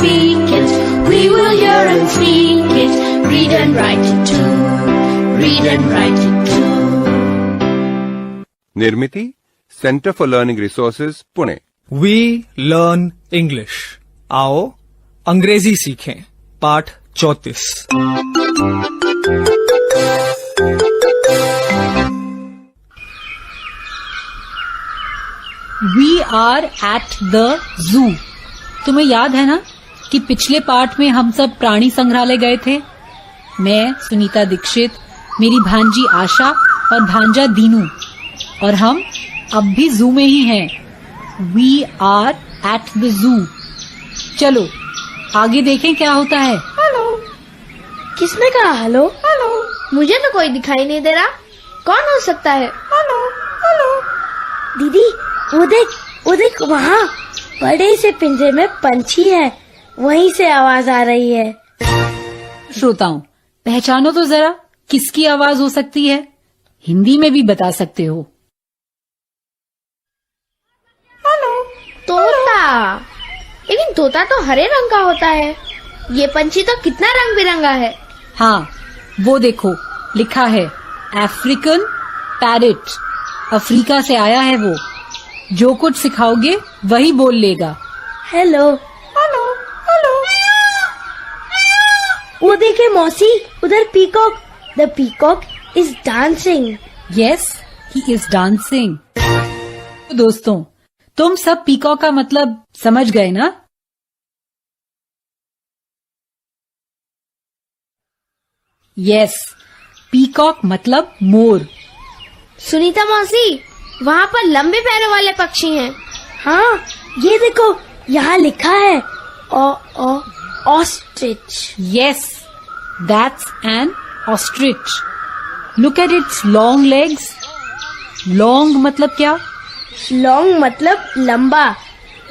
speak it. We will hear and speak it. Read and write it too. Read and write it too. Nirmiti centre for learning resources Pune. We learn English. आओ अंग्रेजी सीखें। पाठ 34। We are at the zoo. तुम्हें याद है ना कि पिछले पाठ में हम सब प्राणी संग्रहालय गए थे। मैं सुनीता दीक्षित, मेरी भांजी आशा और भांजा दीनू, और हम अब भी जू में ही हैं। We are at the zoo. चलो आगे देखें क्या होता है। हेलो। किसने कहा हेलो? हेलो। मुझे तो कोई दिखाई नहीं दे रहा। कौन हो सकता है? Hello hello. दीदी वो देख वहाँ बड़े से पिंजरे में पंछी है, वहीं से आवाज आ रही है। श्रोताओं, पहचानो तो जरा किसकी आवाज हो सकती है। हिंदी में भी बता सकते हो। हेलो। तोता। लेकिन तोता तो हरे रंग का होता है। ये पंछी तो कितना रंग बिरंगा है। हाँ, वो देखो लिखा है अफ्रीकन पैरेट। अफ्रीका से आया है वो। जो कुछ सिखाओगे वही बोल लेगा। Hello hello hello. वो देखे मौसी, उधर peacock. The peacock is dancing. Yes, he is dancing. दोस्तों, तुम सब पीकॉक का मतलब समझ गए ना? यस, पीकॉक मतलब मोर। सुनीता मौसी, वहाँ पर लंबे पैरों वाले पक्षी हैं। हाँ, ये देखो यहाँ लिखा है ostrich. Yes, that's an ostrich. Look at its long legs. Long मतलब क्या? लॉन्ग मतलब लंबा,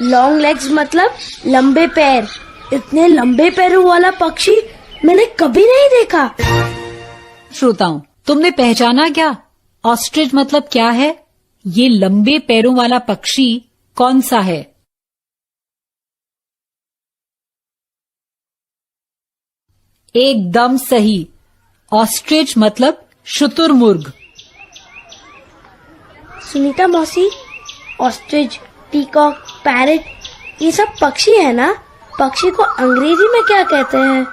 लॉन्ग लेग्स मतलब लंबे पैर। इतने लंबे पैरों वाला पक्षी मैंने कभी नहीं देखा। श्रोताओं, तुमने पहचाना क्या? ऑस्ट्रिच मतलब क्या है? ये लंबे पैरों वाला पक्षी कौन सा है? एकदम सही। ऑस्ट्रिच मतलब शुतुरमुर्ग। सुनीता मौसी, ऑस्ट्रिच, पीकॉक, पैरेट, ये सब पक्षी है ना? पक्षी को अंग्रेजी में क्या कहते हैं?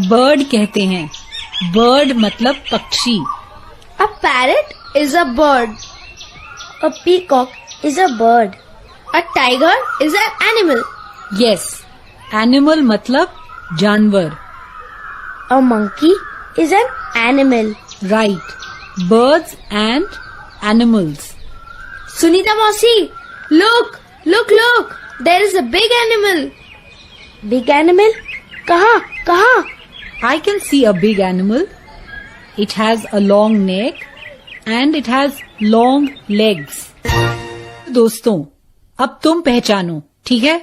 बर्ड कहते हैं। बर्ड मतलब पक्षी। A parrot is a bird. A peacock is a bird. A tiger is an animal. Yes, animal मतलब जानवर। A monkey is an animal. Right, birds and animals. Sunita मौसी, look, look, look, there is a big animal. Big animal? कहाँ? कहाँ? I can see a big animal. It has a long neck and it has long legs. दोस्तों, अब तुम पहचानो, ठीक है?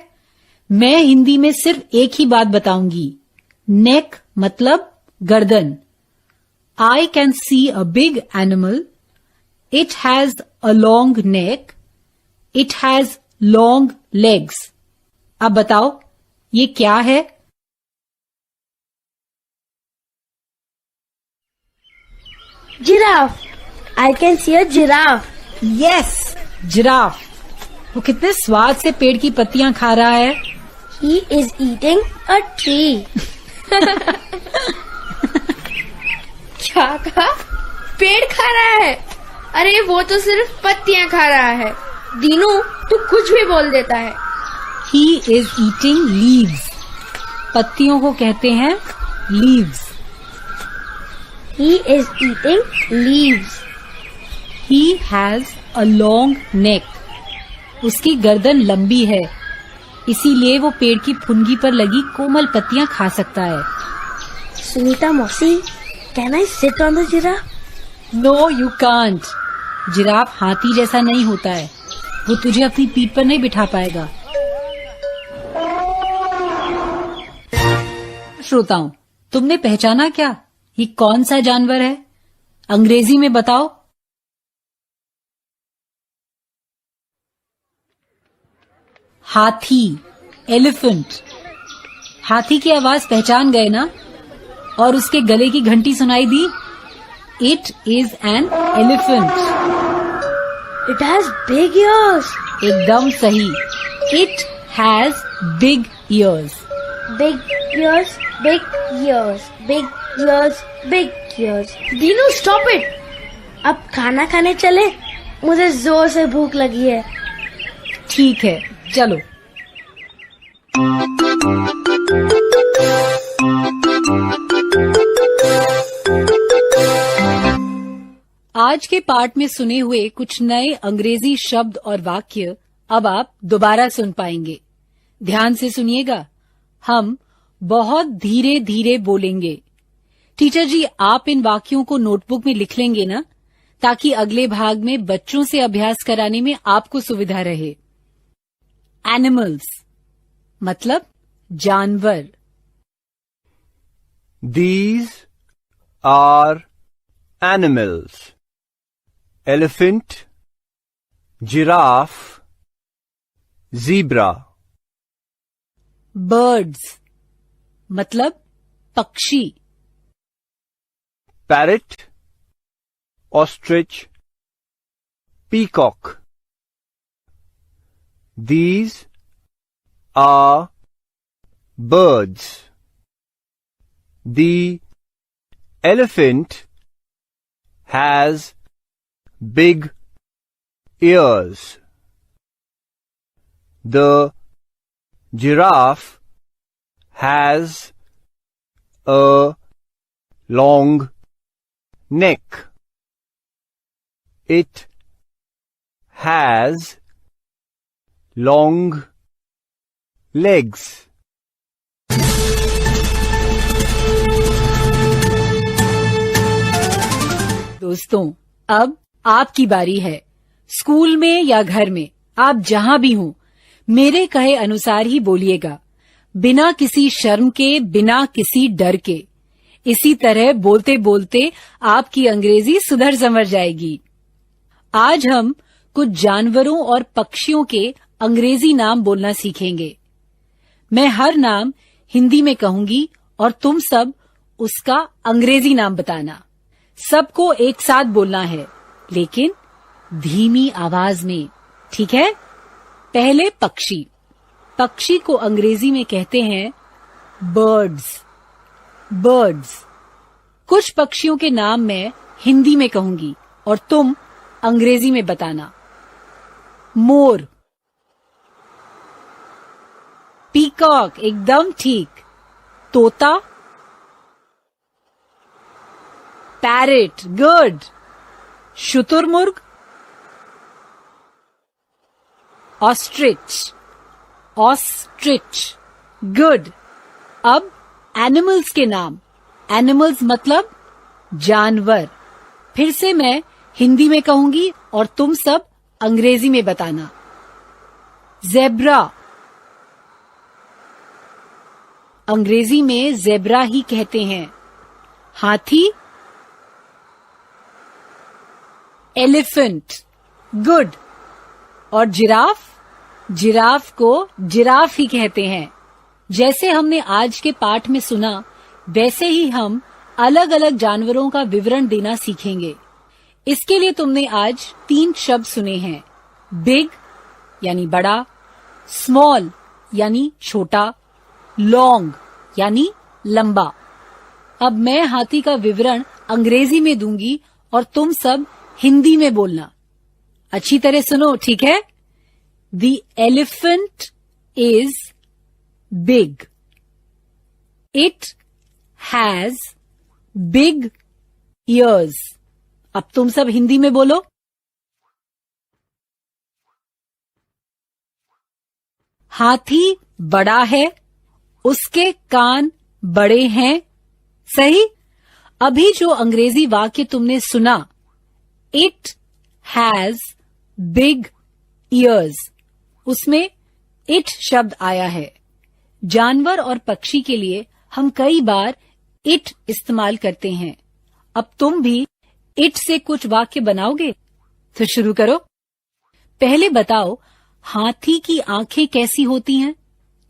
मैं हिंदी में सिर्फ एक ही बात बताऊंगी। नेक मतलब गर्दन। I can see a big animal. It has a long neck. It has long legs. अब बताओ, ये क्या है? Giraffe. I can see a giraffe. Yes, giraffe. वो कितने स्वाद से पेड़ की पत्तियां खा रहा है। He is eating a tree. क्या कहा? पेड़ खा रहा है? अरे वो तो सिर्फ पत्तियां खा रहा है। दीनू, तू कुछ भी बोल देता है। He is eating leaves. पत्तियों को कहते हैं leaves. He is eating leaves. He has a long neck. उसकी गर्दन लंबी है, इसीलिए वो पेड़ की फुनगी पर लगी कोमल पत्तियां खा सकता है। सुनीता मौसी, can I sit on the giraffe? No, you can't. Giraffe हाथी जैसा नहीं होता है। वो तुझे अपनी पीठ पर नहीं बिठा पाएगा। श्रोताओं, तुमने पहचाना क्या? ये कौन सा जानवर है? अंग्रेजी में बताओ। हाथी, एलिफेंट। हाथी की आवाज पहचान गए ना? और उसके गले की घंटी सुनाई दी? It is an elephant. It has big ears. एकदम सही। It has big ears. Big ears, big ears, big ears, big ears. Dinu stop it. अब खाना खाने चले? मुझे जोर से भूख लगी है। ठीक है, चलो। आज के पाठ में सुने हुए कुछ नए अंग्रेजी शब्द और वाक्य अब आप दोबारा सुन पाएंगे। ध्यान से सुनिएगा। हम बहुत धीरे धीरे बोलेंगे। टीचर जी, आप इन वाक्यों को नोटबुक में लिख लेंगे ना, ताकि अगले भाग में बच्चों से अभ्यास कराने में आपको सुविधा रहे। एनिमल्स मतलब जानवर। These are animals. Elephant, giraffe, zebra. Birds मतलब पक्षी। Parrot, ostrich, peacock. These are birds. The elephant has big ears. The giraffe has a long neck. It has long legs. दोस्तों, अब आपकी बारी है। स्कूल में या घर में, आप जहां भी हों, मेरे कहे अनुसार ही बोलिएगा, बिना किसी शर्म के, बिना किसी डर के। इसी तरह बोलते बोलते आपकी अंग्रेजी सुधर समझ जाएगी। आज हम कुछ जानवरों और पक्षियों के अंग्रेजी नाम बोलना सीखेंगे। मैं हर नाम हिंदी में कहूंगी और तुम सब उसका अंग्रेजी नाम बताना। सबको एक साथ बोलना है, लेकिन धीमी आवाज में, ठीक है? पहले पक्षी। पक्षी को अंग्रेजी में कहते हैं बर्ड्स। बर्ड्स। कुछ पक्षियों के नाम मैं हिंदी में कहूंगी और तुम अंग्रेजी में बताना। मोर, पीकॉक, एकदम ठीक। तोता, पैरेट, गुड। शुतुरमुर्ग, ऑस्ट्रिच, ऑस्ट्रिच, गुड। अब एनिमल्स के नाम। एनिमल्स मतलब जानवर। फिर से मैं हिंदी में कहूंगी और तुम सब अंग्रेजी में बताना। ज़ेब्रा, अंग्रेजी में ज़ेब्रा ही कहते हैं। हाथी, एलिफेंट, गुड। और जिराफ, जिराफ को जिराफ ही कहते हैं। जैसे हमने आज के पाठ में सुना, वैसे ही हम अलग अलग जानवरों का विवरण देना सीखेंगे। इसके लिए तुमने आज 3 शब्द सुने हैं। बिग यानी बड़ा, स्मॉल यानी छोटा, लॉन्ग यानी लंबा। अब मैं हाथी का विवरण अंग्रेजी में दूंगी और तुम सब हिंदी में बोलना। अच्छी तरह सुनो, ठीक है? The elephant is big. It has big ears. अब तुम सब हिंदी में बोलो। हाथी बड़ा है, उसके कान बड़े हैं। सही। अभी जो अंग्रेजी वाक्य तुमने सुना, इट हैज बिग ईयर्स, उसमें इट शब्द आया है। जानवर और पक्षी के लिए हम कई बार इट इस्तेमाल करते हैं। अब तुम भी इट से कुछ वाक्य बनाओगे, तो शुरू करो। पहले बताओ, हाथी की आंखें कैसी होती हैं?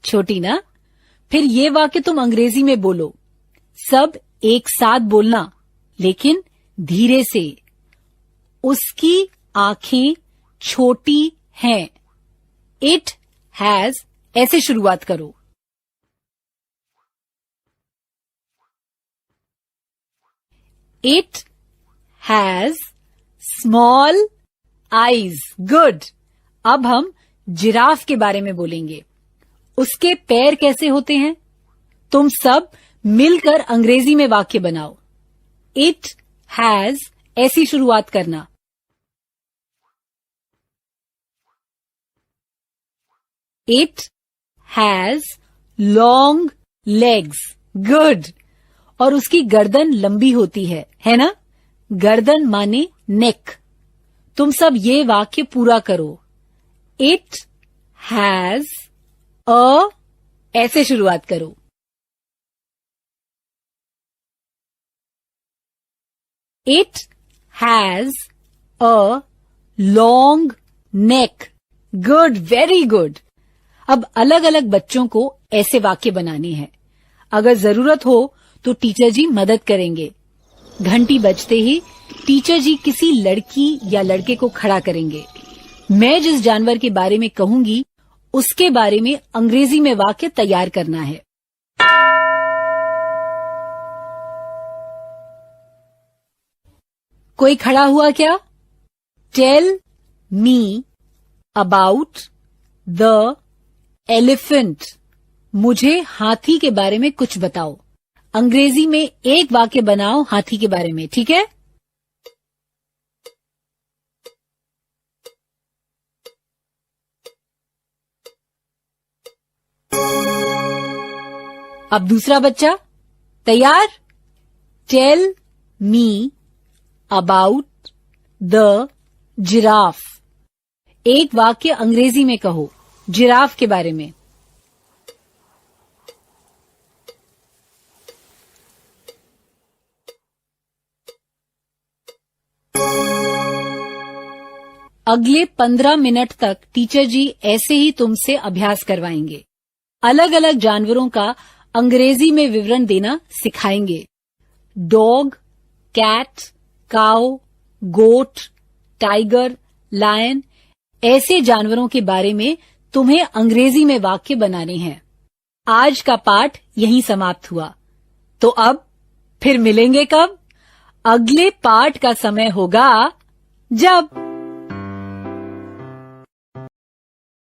छोटी ना? फिर ये वाक्य तुम अंग्रेजी में बोलो, सब एक साथ बोलना, लेकिन धीरे से। उसकी आंखें छोटी हैं। इट हैज, ऐसे शुरुआत करो। It has small eyes. Good. अब हम जिराफ के बारे में बोलेंगे। उसके पैर कैसे होते हैं? तुम सब मिलकर अंग्रेजी में वाक्य बनाओ। इट हैज, ऐसी शुरुआत करना। It has long legs. Good. और उसकी गर्दन लंबी होती है ना? गर्दन माने नेक। तुम सब ये वाक्य पूरा करो। इट हैज अ, ऐसे शुरुआत करो। It has a long neck. Good, very good. अब अलग अलग बच्चों को ऐसे वाक्य बनाने हैं। अगर जरूरत हो तो टीचर जी मदद करेंगे। घंटी बजते ही टीचर जी किसी लड़की या लड़के को खड़ा करेंगे। मैं जिस जानवर के बारे में कहूंगी उसके बारे में अंग्रेजी में वाक्य तैयार करना है। कोई खड़ा हुआ क्या? Tell me about the elephant. मुझे हाथी के बारे में कुछ बताओ। अंग्रेजी में एक वाक्य बनाओ हाथी के बारे में, ठीक है? अब दूसरा बच्चा तैयार? Tell me about the giraffe. एक वाक्य अंग्रेजी में कहो जिराफ के बारे में। अगले 15 मिनट तक टीचर जी ऐसे ही तुमसे अभ्यास करवाएंगे। अलग अलग जानवरों का अंग्रेजी में विवरण देना सिखाएंगे। डॉग, कैट, काऊ, गोट, टाइगर, लायन, ऐसे जानवरों के बारे में तुम्हें अंग्रेजी में वाक्य बनाने हैं। आज का पाठ यहीं समाप्त हुआ। तो अब फिर मिलेंगे कब? अगले पाठ का समय होगा जब